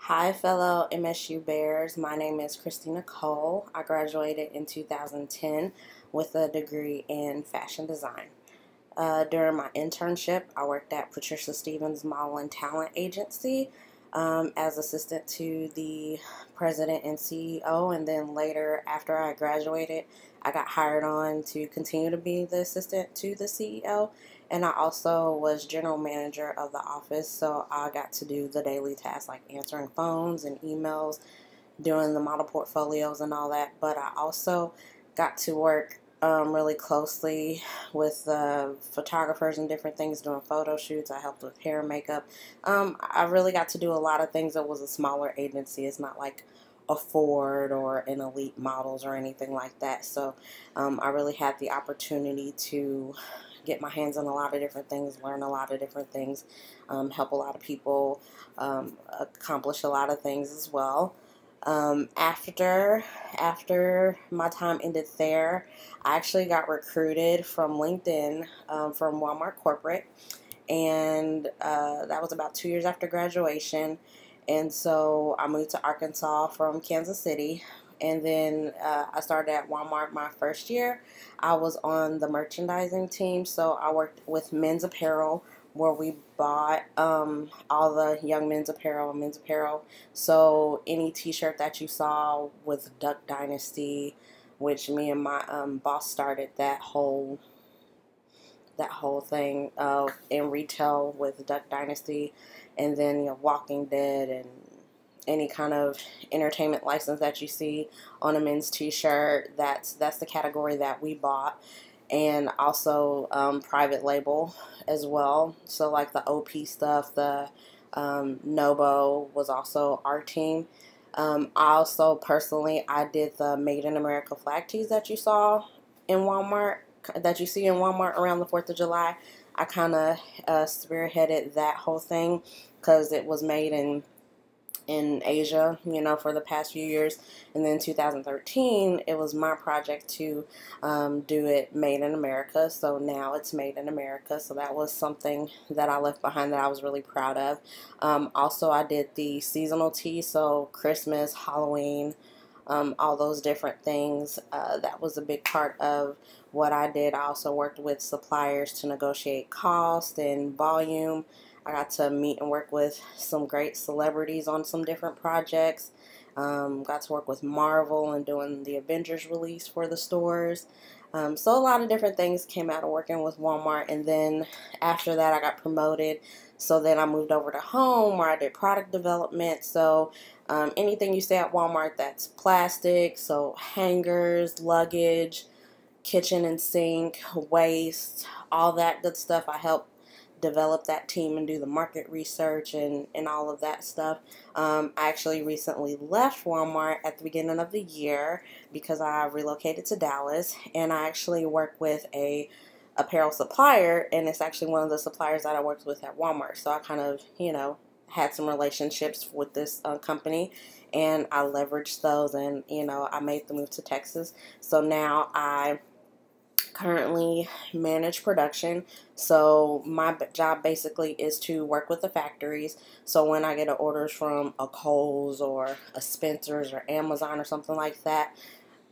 Hi, fellow MSU Bears. My name is Christina Cole. I graduated in 2010 with a degree in fashion design. During my internship, I worked at Patricia Stevens Model and Talent Agency as assistant to the president and CEO, and then later, after I graduated, I got hired on to continue to be the assistant to the CEO, and I also was general manager of the office, so I got to do the daily tasks like answering phones and emails, doing the model portfolios and all that. But I also got to work really closely with photographers and different things, doing photo shoots. I helped with hair and makeup. I really got to do a lot of things. It was a smaller agency. It's not like a Ford or an Elite Models or anything like that. So I really had the opportunity to get my hands on a lot of different things, learn a lot of different things, help a lot of people, accomplish a lot of things as well. After my time ended there, I actually got recruited from LinkedIn from Walmart Corporate, and that was about 2 years after graduation. And so I moved to Arkansas from Kansas City, and then I started at Walmart my first year. I was on the merchandising team, so I worked with men's apparel, where we bought all the young men's apparel. So any t-shirt that you saw with Duck Dynasty, which me and my boss started that whole thing in retail with Duck Dynasty, and then Walking Dead and any kind of entertainment license that you see on a men's t-shirt. That's the category that we bought, and also private label as well. So like the OP stuff, the Nobo was also our team. I also personally I did the Made in America flag tees that you saw in Walmart, that you see in Walmart around the 4th of July. I kind of spearheaded that whole thing because it was made in Asia, for the past few years. And then 2013, it was my project to do it Made in America. So now it's Made in America. So that was something that I left behind that I was really proud of. Also, I did the seasonal tea, so Christmas, Halloween, all those different things. That was a big part of what I did. I also worked with suppliers to negotiate cost and volume. I got to meet and work with some great celebrities on some different projects. Got to work with Marvel and doing the Avengers release for the stores. So a lot of different things came out of working with Walmart. And then after that, I got promoted. So then I moved over to home, where I did product development. So anything you see at Walmart that's plastic, so hangers, luggage, kitchen and sink, waste, all that good stuff, I help develop that team and do the market research and all of that stuff. I actually recently left Walmart at the beginning of the year because I relocated to Dallas, and I actually work with a apparel supplier, and it's actually one of the suppliers that I worked with at Walmart. So I kind of, had some relationships with this company, and I leveraged those, and I made the move to Texas. So now I currently manage production. So my job basically is to work with the factories. So when I get orders from a Kohl's or a Spencer's or Amazon or something like that,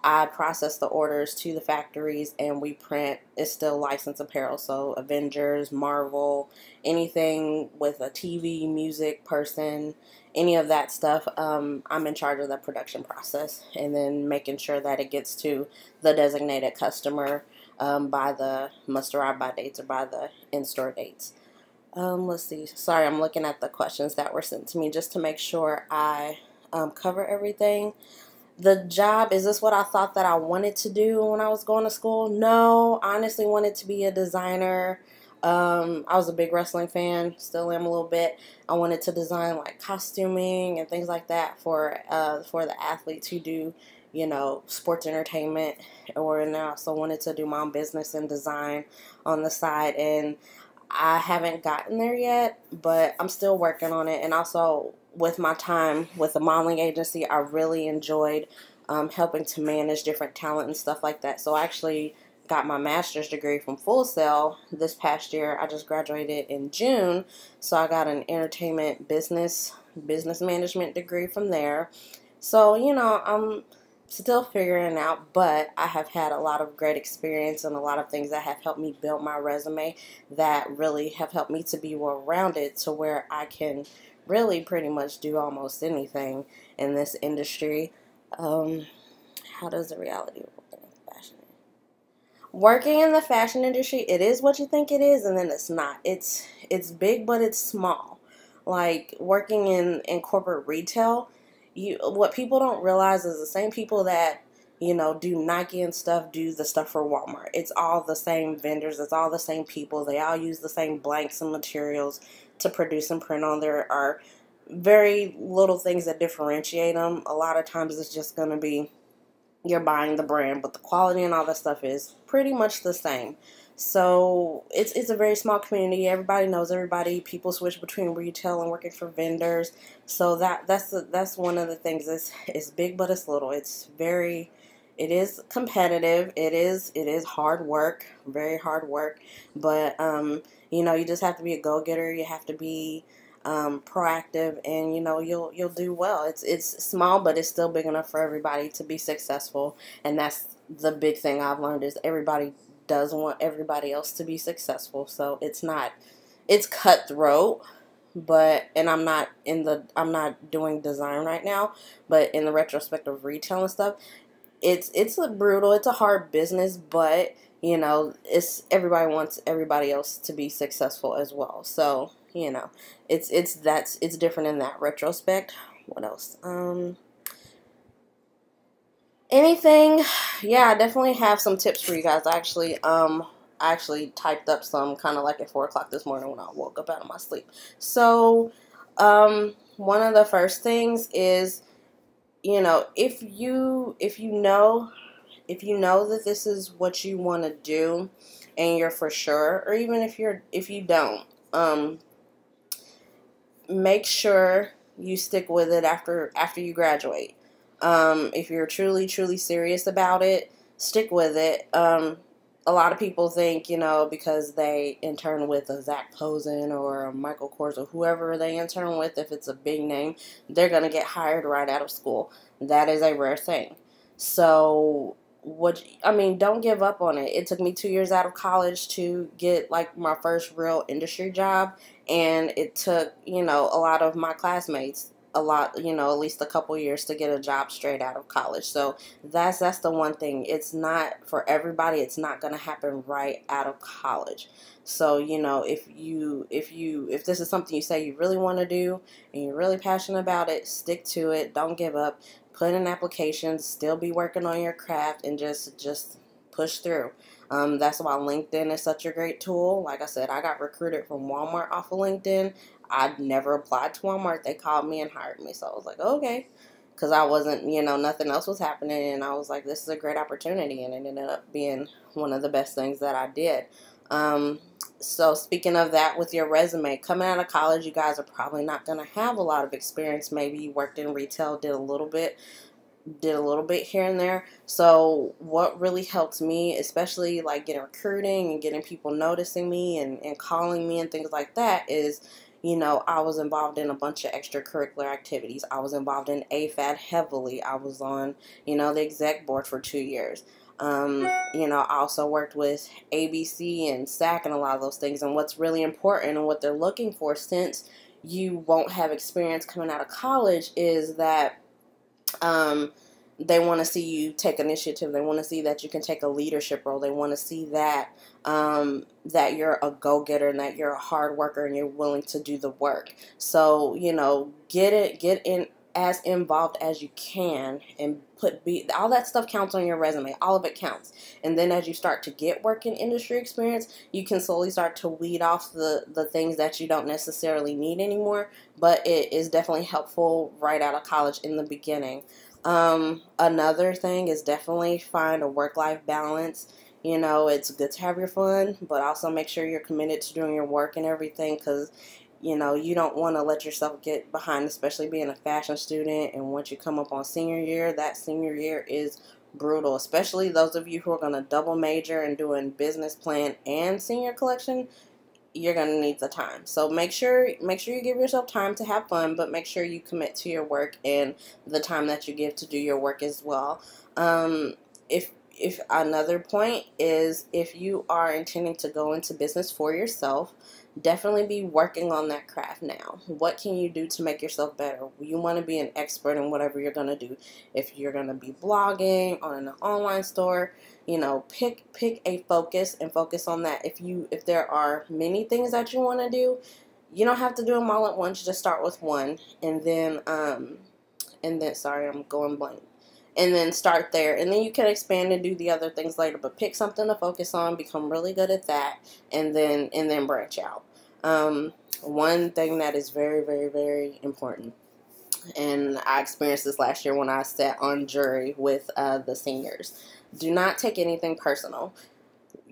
I process the orders to the factories, and we print. It's still licensed apparel, so Avengers, Marvel, anything with a TV, music person, any of that stuff. I'm in charge of the production process, and then making sure that it gets to the designated customer by the must-arrive by dates or by the in-store dates. Let's see. Sorry, I'm looking at the questions that were sent to me just to make sure I cover everything. The job, is this what I thought that I wanted to do when I was going to school? No, I honestly wanted to be a designer. I was a big wrestling fan, still am a little bit. I wanted to design like costuming and things like that for the athletes who do, sports entertainment, and I also wanted to do my own business and design on the side, and I haven't gotten there yet, but I'm still working on it. And also with my time with the modeling agency, I really enjoyed helping to manage different talent and stuff like that. So I actually got my master's degree from Full Sail this past year. I just graduated in June, so I got an entertainment business business management degree from there. So, I'm still figuring out, but I have had a lot of great experience and a lot of things that have helped me build my resume that really have helped me to be well rounded to where I can really pretty much do almost anything in this industry. Um, how does the reality work in fashion? Working in the fashion industry, it is what you think it is, and then it's not. It's big, but it's small. Like working in corporate retail, what people don't realize is the same people that do Nike and stuff do the stuff for Walmart. It's all the same vendors. It's all the same people. They all use the same blanks and materials to produce and print on. There are very little things that differentiate them. A lot of times it's just going to be you're buying the brand, but the quality and all that stuff is pretty much the same. So it's a very small community. Everybody knows everybody. People switch between retail and working for vendors. So that's one of the things. It's big, but it's little. It is competitive. It is hard work, very hard work. But you just have to be a go-getter. You have to be proactive, and you'll do well. It's small, but it's still big enough for everybody to be successful, and that's the big thing I've learned is everybody does want everybody else to be successful. So it's cutthroat, and I'm not doing design right now, but in the retrospect of retail and stuff, it's a brutal, it's a hard business, but it's everybody wants everybody else to be successful as well. So it's different in that retrospect. What else? Anything? Yeah, I definitely have some tips for you guys. I actually typed up some kind of like at 4 o'clock this morning when I woke up out of my sleep. So, one of the first things is, if you know that this is what you want to do and you're for sure, or even if you don't, make sure you stick with it after you graduate. If you're truly, truly serious about it, stick with it. A lot of people think, because they intern with a Zach Posen or a Michael Kors or whoever they intern with, if it's a big name, they're going to get hired right out of school. That is a rare thing. So, don't give up on it. It took me 2 years out of college to get like my first real industry job, and it took, a lot of my classmates at least a couple years to get a job straight out of college. So that's the one thing. It's not for everybody. It's not going to happen right out of college. So, if this is something you say you really want to do and you're really passionate about it, stick to it. Don't give up. Put in applications, still be working on your craft, and just push through. That's why LinkedIn is such a great tool. Like I said, I got recruited from Walmart off of LinkedIn. I'd never applied to Walmart. They called me and hired me. So I was like, okay. Because I wasn't, nothing else was happening. And I was like, this is a great opportunity. And it ended up being one of the best things that I did. So speaking of that, with your resume, coming out of college, you guys are probably not going to have a lot of experience. Maybe you worked in retail, did a little bit here and there. So what really helped me, especially like getting recruiting and getting people noticing me and calling me and things like that, is I was involved in a bunch of extracurricular activities. I was involved in AFAD heavily. I was on the exec board for 2 years. I also worked with ABC and SAC and a lot of those things. And what's really important and what they're looking for, since you won't have experience coming out of college, is that they want to see you take initiative. They want to see that you can take a leadership role. They want to see that that you're a go-getter and that you're a hard worker and you're willing to do the work. So get in as involved as you can, and all that stuff counts on your resume. All of it counts. And then as you start to get work in industry experience, you can slowly start to weed off the things that you don't necessarily need anymore. But it is definitely helpful right out of college in the beginning. Another thing is definitely find a work-life balance. It's good to have your fun, but also make sure you're committed to doing your work and everything, because you don't want to let yourself get behind, especially being a fashion student. And once you come up on senior year, that senior year is brutal, especially those of you who are going to double major and doing business plan and senior collection. you're going to need the time. So make sure you give yourself time to have fun, but make sure you commit to your work and the time that you give to do your work as well. If another point is, if you are intending to go into business for yourself, definitely be working on that craft now. What can you do to make yourself better? You want to be an expert in whatever you're going to do. If you're going to be blogging on an online store, you know, pick a focus and focus on that. If there are many things that you want to do, you don't have to do them all at once. Just start with one, and then sorry, I'm going blank. And then start there, and then you can expand and do the other things later. But pick something to focus on, become really good at that, and then branch out. One thing that is very, very, very important, and I experienced this last year when I sat on jury with the seniors. Do not take anything personal.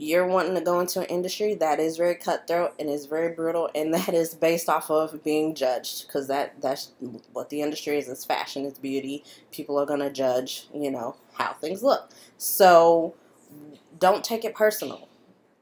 You're wanting to go into an industry that is very cutthroat and is very brutal, and that is based off of being judged, because that's what the industry is. It's fashion, it's beauty. People are going to judge, you know, how things look. So don't take it personal.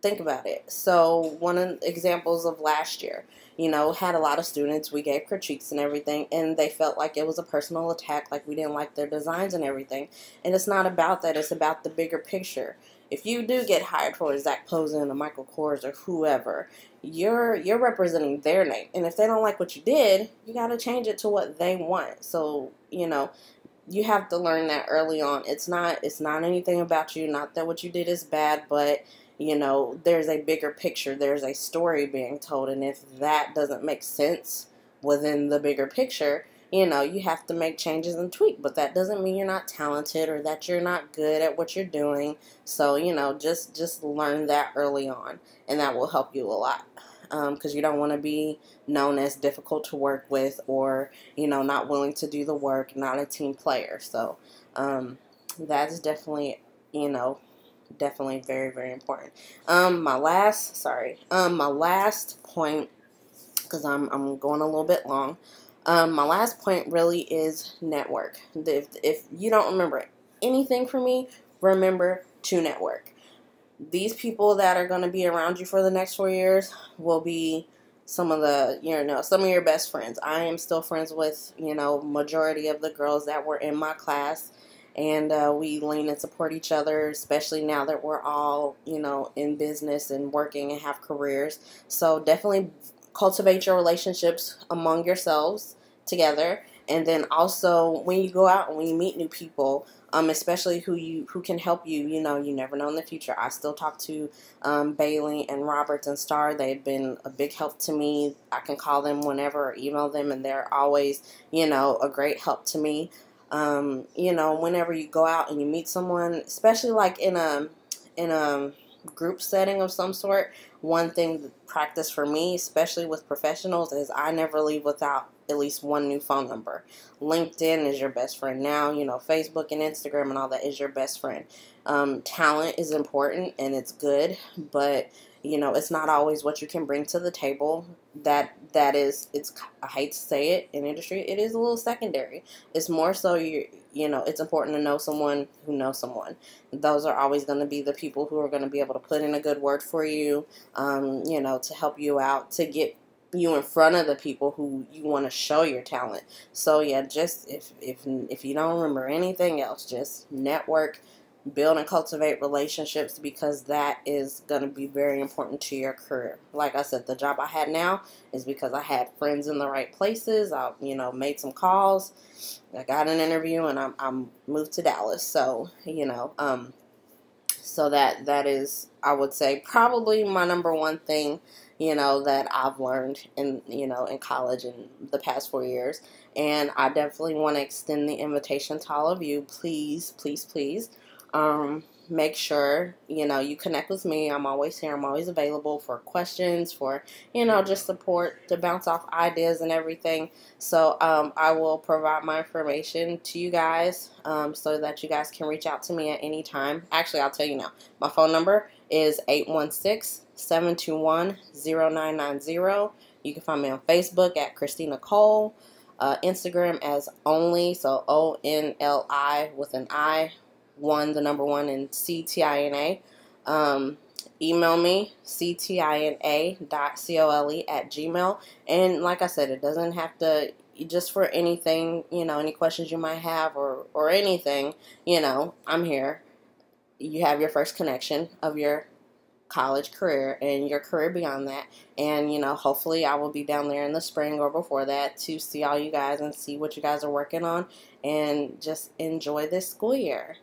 Think about it. So one of the examples of last year, you know, had a lot of students. We gave critiques and everything, and they felt like it was a personal attack, like we didn't like their designs and everything. And it's not about that. It's about the bigger picture. If you do get hired for Zach Posen or Michael Kors or whoever, you're representing their name. And if they don't like what you did, you got to change it to what they want. So, you know, you have to learn that early on. It's not anything about you. Not that what you did is bad, but you know, there's a bigger picture. There's a story being told, and if that doesn't make sense within the bigger picture, you know, you have to make changes and tweak. But that doesn't mean you're not talented or that you're not good at what you're doing. So, you know, just learn that early on, and that will help you a lot. Because you don't want to be known as difficult to work with, or, you know, not willing to do the work, not a team player. So that's definitely, you know, definitely very, very important. My last point, because I'm going a little bit long. My last point really is network. If you don't remember anything from me, remember to network. These people that are going to be around you for the next 4 years will be some of your best friends. I am still friends with, you know, majority of the girls that were in my class. And we lean and support each other, especially now that we're all, you know, in business and working and have careers. So definitely cultivate your relationships among yourselves together. And then also when you go out and when you meet new people, especially who can help you, you know, you never know in the future. I still talk to Bailey and Roberts and Star. They've been a big help to me. I can call them whenever or email them, and they're always, you know, a great help to me. You know, whenever you go out and you meet someone, especially like in a group setting of some sort, one thing to practice for me, especially with professionals, is I never leave without at least one new phone number. LinkedIn is your best friend now. You know, Facebook and Instagram and all that is your best friend. Talent is important and it's good, but you know, it's not always what you can bring to the table. It's, I hate to say it, in industry, it is a little secondary. It's more so you know, it's important to know someone who knows someone. Those are always going to be the people who are going to be able to put in a good word for you, you know, to help you out, to get you in front of the people who you want to show your talent. So yeah, just if you don't remember anything else, just network, build and cultivate relationships, because that is going to be very important to your career. Like I said, the job I had now is because I had friends in the right places. I, you know, made some calls. I got an interview, and I'm moved to Dallas. So, you know, so that is, I would say, probably my number one thing, you know, that I've learned in, you know, in college in the past 4 years. And I definitely want to extend the invitation to all of you. Please, please, please, make sure, you know, you connect with me. I'm always here. I'm always available for questions, for, you know, just support, to bounce off ideas and everything. So I will provide my information to you guys so that you guys can reach out to me at any time. Actually, I'll tell you now. My phone number is 816-721-0990. You can find me on Facebook at Christina Cole, Instagram as Only, so ONLI with an I, 1, the number 1, and CTINA. email me, ctina.cole@gmail. And like I said, it doesn't have to, just for anything, any questions you might have, or anything, I'm here. You have your first connection of your college career and your career beyond that. And, hopefully I will be down there in the spring or before that to see all you guys and see what you guys are working on, and just enjoy this school year.